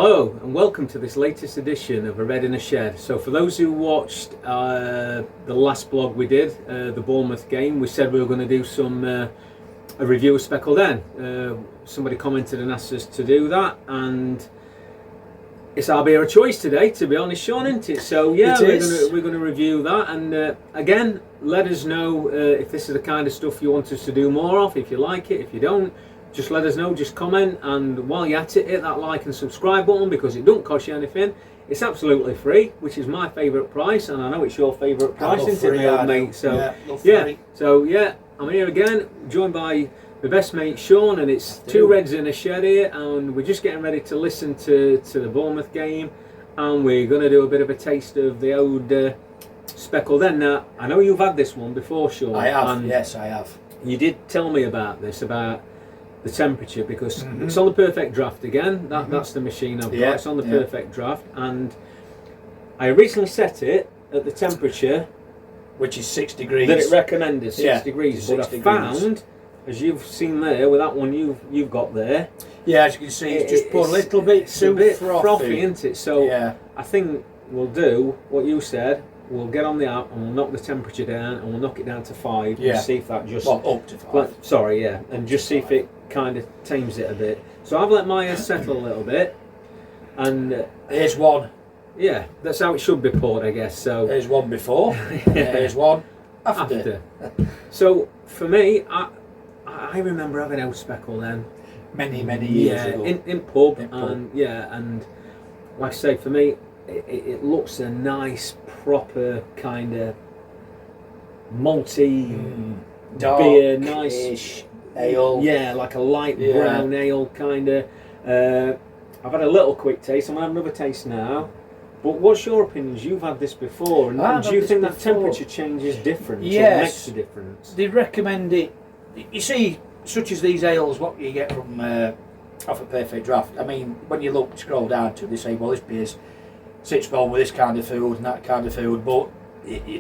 Hello and welcome to this latest edition of A Red in a Shed. So for those who watched the last blog we did, the Bournemouth game, we said we were going to do a review of Speckled Hen. Somebody commented and asked us to do that, and it's our beer of choice today, to be honest, Sean, isn't it? So yeah, we're going to review that, and again, let us know if this is the kind of stuff you want us to do more of, if you like it, if you don't. Just let us know, just comment, and while you're at it, hit that like and subscribe button because it don't cost you anything. It's absolutely free, which is my favourite price, and I know it's your favourite price, isn't it, old mate? So yeah, I'm here again, joined by my best mate Sean, and it's two Reds in a Shed here, and we're just getting ready to listen to the Bournemouth game, and we're going to do a bit of a taste of the old Speckled Hen. Now, I know you've had this one before, Sean. I have, yes, I have. You did tell me about this, about the temperature, because it's on the perfect draft again. That's the machine I've got. It's on the perfect draft, and I recently set it at the temperature, which is 6 degrees. That it recommended 6 degrees. But I found, as you've seen there with that one you've got there. Yeah, as you can see, it's just put a little bit too frothy, isn't it? So I think we'll do what you said. We'll get on the app and we'll knock the temperature down, and we'll knock it down to 5 and see if that just up to 5. And just see if it kind of tames it a bit. So I've let my settle a little bit, and here's one. Yeah, that's how it should be poured, I guess. So here's one before. Here's one after. So for me, I remember having Old Speckled Hen many years ago in pub, and like I say, for me, it looks a nice, proper kind of malty beer, nice ale. Yeah, like a light brown ale kind of. I've had a little quick taste. I'm gonna have another taste now. But what's your opinions? You've had this before, and do you think that temperature change is different? Yes, or makes a difference. They recommend it. You see, such as these ales, what you get from off a perfect draft. I mean, when you scroll down to it, they say, well, this beer's sits well with this kind of food and that kind of food, but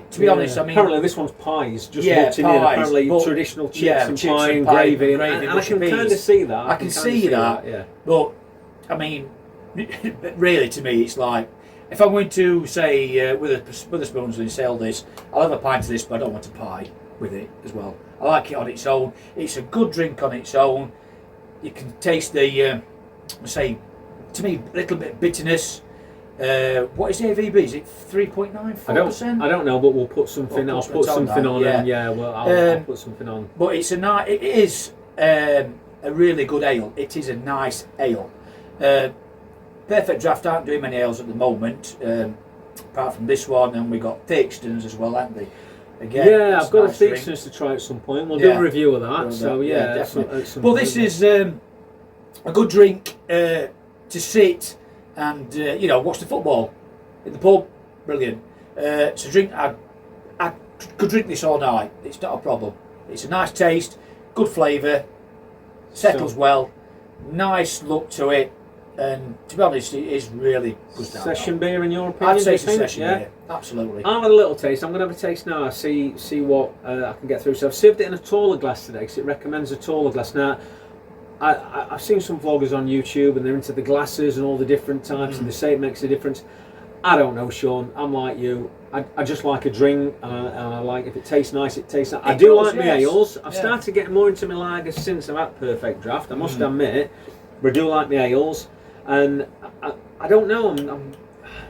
to be honest, I mean, apparently this one's pies, just pies, in. Apparently traditional chips and pie and gravy, and I can kind of see that. I can see that, but I mean, really, to me, it's like, if I'm going to say with a spoons and sell this, I'll have a pint of this, but I don't want a pie with it as well. I like it on its own. It's a good drink on its own. You can taste the, say, to me, a little bit of bitterness. What is the AVB? Is it 3.94%? I don't know, but we'll put something. I'll put something on. I'll put something on. But it's it is a really good ale. It is a nice ale. Perfect Draft aren't doing many ales at the moment, apart from this one, and we got Theakston's as well, haven't they? Again, I've got a Theakston's to try at some point. We'll do a review of that. So definitely. But this is a good drink to sit and watch the football in the pub. Brilliant. It's a drink I could drink this all night. It's not a problem. It's a nice taste, good flavour, settles well, nice look to it, and to be honest, it is really good. Session beer, in your opinion? I'd say it's a session beer. Absolutely. I've had a little taste. I'm going to have a taste now. See what I can get through. So I've served it in a taller glass today because it recommends a taller glass. Now, I've seen some vloggers on YouTube and they're into the glasses and all the different types and they say it makes a difference. I don't know, Sean. I'm like you. I just like a drink, and I like, if it tastes nice, it tastes nice. I do like my ales. I've started getting more into my lagers since I've had Perfect Draft, I must admit. But I do like my ales, and I don't know.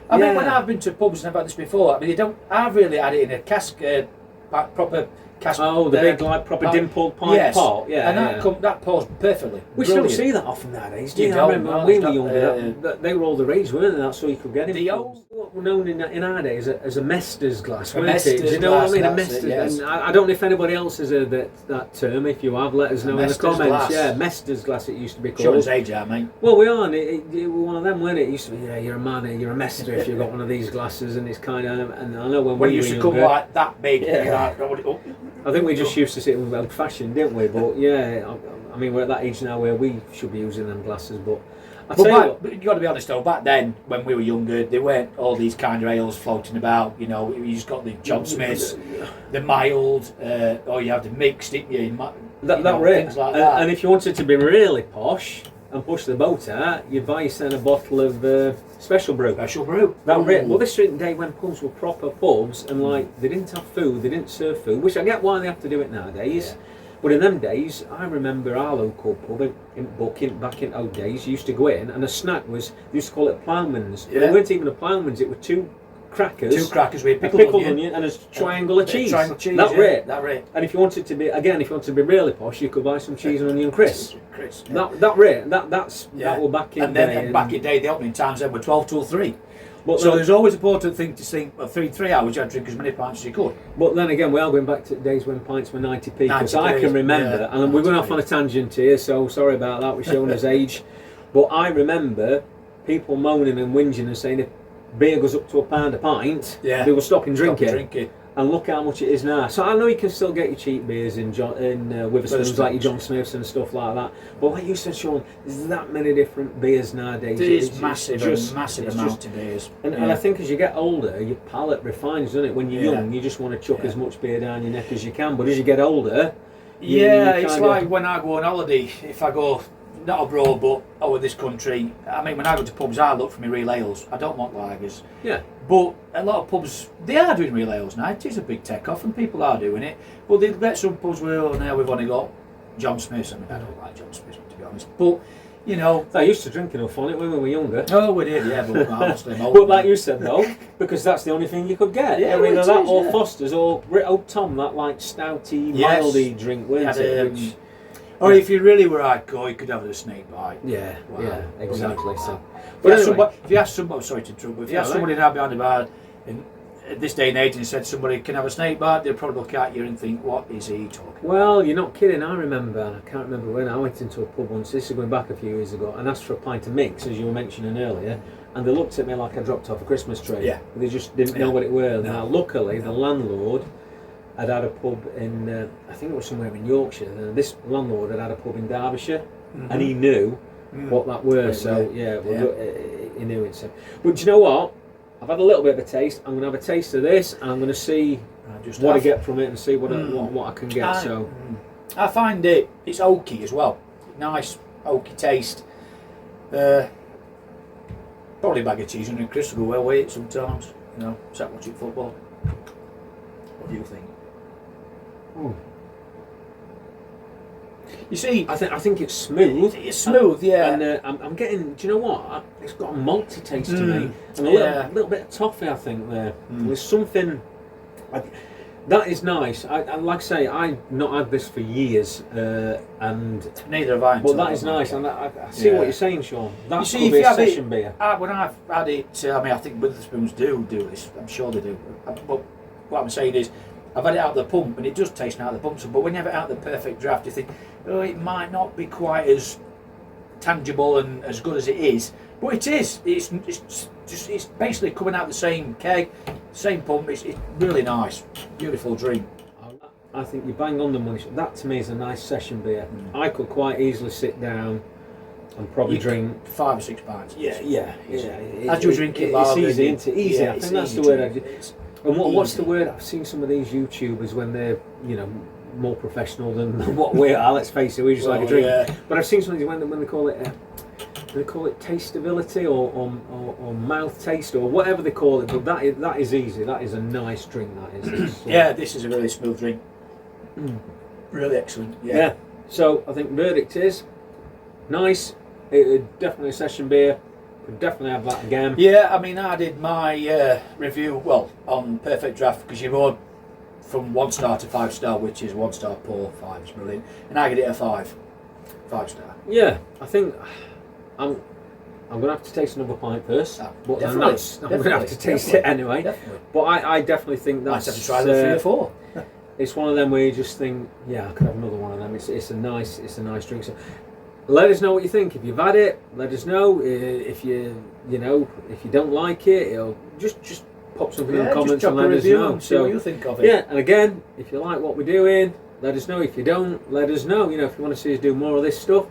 I mean, when I've been to pubs and I've had this before, I mean, I've really had it in a cask, proper cask. Oh, the big, like, proper dimpled pint pot. Yeah, and that pours perfectly. We don't see that often nowadays, do you? I remember when we were younger, they were all the rage, weren't they? That's all you could get in. The old, what were known in our days as a Mester's glass, weren't it? Do you know what I mean? A Mester's. And I don't know if anybody else has heard that term. If you have, let us know in the comments. Glass. Yeah, Mester's glass it used to be called. Showing his age out, mate. Well, we are, and it was one of them, weren't it? It used to be, you're a man, you're a Mester if you've got one of these glasses, and it's kind of, and I know when we used to come like that big, I think we just used to sit with old fashioned, didn't we? But I mean, we're at that age now where we should be using them glasses. But you got to be honest though, back then when we were younger, there weren't all these kind of ales floating about. You know, you just got the John Smiths, the mild, or you have the mixed, didn't you? Things like that. And if you wanted to be really posh, and push the boat out, you'd buy yourself a bottle of special brew. Special brew. That rate. Well, this was the day when pubs were proper pubs, and like they didn't have food, they didn't serve food, which I get why they have to do it nowadays. Yeah. But in them days, I remember our local pub in Bucking, back in old days, you used to go in, and a snack was, they used to call it ploughman's. Yeah. But it weren't even a ploughman's, it were two crackers Two crackers with a pickled onion and a triangle of cheese. Triangle cheese. That rate. That rate. And if you wanted to be, again, if you wanted to be really posh, you could buy some cheese and onion crisps. Chris. Yeah. That rate, that Yeah. were back in And then day. back in day, the opening times then were 12 till 3. But So then, there's always an important thing to think, well, 3 hours you had to drink as many pints as you could. but then again, we are going back to days when pints were 90p, because 90p, I can remember, yeah, and we're going 90p. off on a tangent here, so sorry about that, we're showing his age. But I remember people moaning and whinging and saying if beer goes up to £1 a pint, Yeah. they will stop and drink Stop it. drinking. And look how much it is now. So I know you can still get your cheap beers in Witherspoons, like your John Smiths and stuff like that. But like you said, Sean, there's that many different beers nowadays. There is It's massive it's amount of beers. And I think as you get older, your palate refines, doesn't it? When you're Yeah. young, you just want to chuck Yeah. as much beer down your neck as you can. But as you get older, Yeah, you it's kinda- like when I go on holiday, if I go, not abroad, but over this country, I mean, when I go to pubs, I look for my real ales. I don't want lagers. yeah. But a lot of pubs, they are doing real ales now. It is a big take-off and people are doing it. But they get some pubs where, oh, now we've only got John Smiths. I mean, I don't like John Smiths, to be honest. But, you know... I used to drink enough on it when we were younger. Oh, we did, yeah, but honestly, But like you said though, because that's the only thing you could get. Yeah, Either it that is, or yeah. Foster's or Old Tom, that like stouty, Yes. mildy drink, weren't Yeah, it? Which, or if you really were hardcore, you could have a snake bite. yeah, Wow. yeah, exactly. So, If but you ask anyway, somebody, if you ask somebody, sorry to interrupt, but if you Yeah, ask right. somebody now behind the bar in this day and age and said somebody can have a snake bite, they'll probably look at you and think, what is he talking about? well, you're not kidding. I remember, and I can't remember when I went into a pub once. This is going back a few years ago, and asked for a pint of mix, as you were mentioning earlier. And they looked at me like I dropped off a Christmas tree. Yeah. They just didn't know Yeah. what it were. No. Now, luckily, the landlord had a pub in, I think it was somewhere in Yorkshire. This landlord had a pub in Derbyshire, and he knew what that were. Right, So, right. yeah, well, Yeah. he knew it. So. But do you know what? I've had a little bit of a taste. I'm going to have a taste of this, and I'm going to see Just what I have- get from it and see what I can get. So, I find it's oaky as well. Nice oaky taste. Probably a bag of cheese and crisps will go well with it sometimes. You know, sat watching football. What do you think? You see, I think it's smooth. it's smooth, yeah. And I'm getting. Do you know what? It's got a malty taste to me, and a yeah. little bit of toffee. I think there. There's something. That is nice. I like I say, I've not had this for years, and Neither have I. but until that I is like nice, it. and I see Yeah. what you're saying, Sean. That You see, could if be you a have it- session beer. When I've had it, I mean, I think Witherspoons do this. I'm sure they do. But what I'm saying is, I've had it out of the pump, and it does taste out of the pump. But when you have it out of the perfect draft, you think, oh, it might not be quite as tangible and as good as it is. But it is. It's basically coming out the same keg, same pump. It's really nice, beautiful drink. I think you bang on the money. That to me is a nice session beer. I could quite easily sit down and probably You drink 5 or 6 pints. Yeah. As you're drinking it's lager, easy, isn't it? Easy. yeah, I it's think that's easy the word. drink. It's And what's easy. the word? I've seen some of these YouTubers when they're, more professional than what we are. Let's face it, we just like a drink. Yeah. But I've seen something when they call it, tasteability or mouth taste or whatever they call it. But that is easy. That is a nice drink. That is. Yeah, this is a really smooth drink. Really excellent. Yeah. So I think verdict is nice. Definitely a session beer. Could definitely have that again. Yeah, I mean, I did my review, on Perfect Draft, because you wrote from 1 star to 5 star, which is 1 star poor, 5 is brilliant, and I give it a 5 star. Yeah, I think I'm going to have to taste another pint first. But then Definitely, I'm going to have to taste it definitely, anyway. Definitely. But I definitely think Might that's have to try the 3 or 4. It's one of them where you just think, yeah, I could have another one of them. It's a nice drink. So let us know what you think. If you've had it, let us know. If you don't like it, just pop something in the comments and let us know. See what you think of it. Yeah, and again, if you like what we're doing, let us know. If you don't, let us know. If you want to see us do more of this stuff,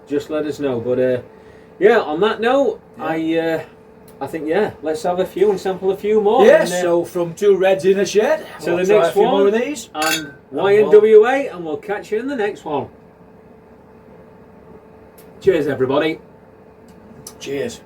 just let us know. But on that note, I think let's have a few and sample a few more. Yes, and, so from 2 reds in a shed, so we'll the try next a few one, more of these. and Y.N.W.A, and we'll catch you in the next one. Cheers, everybody. Cheers.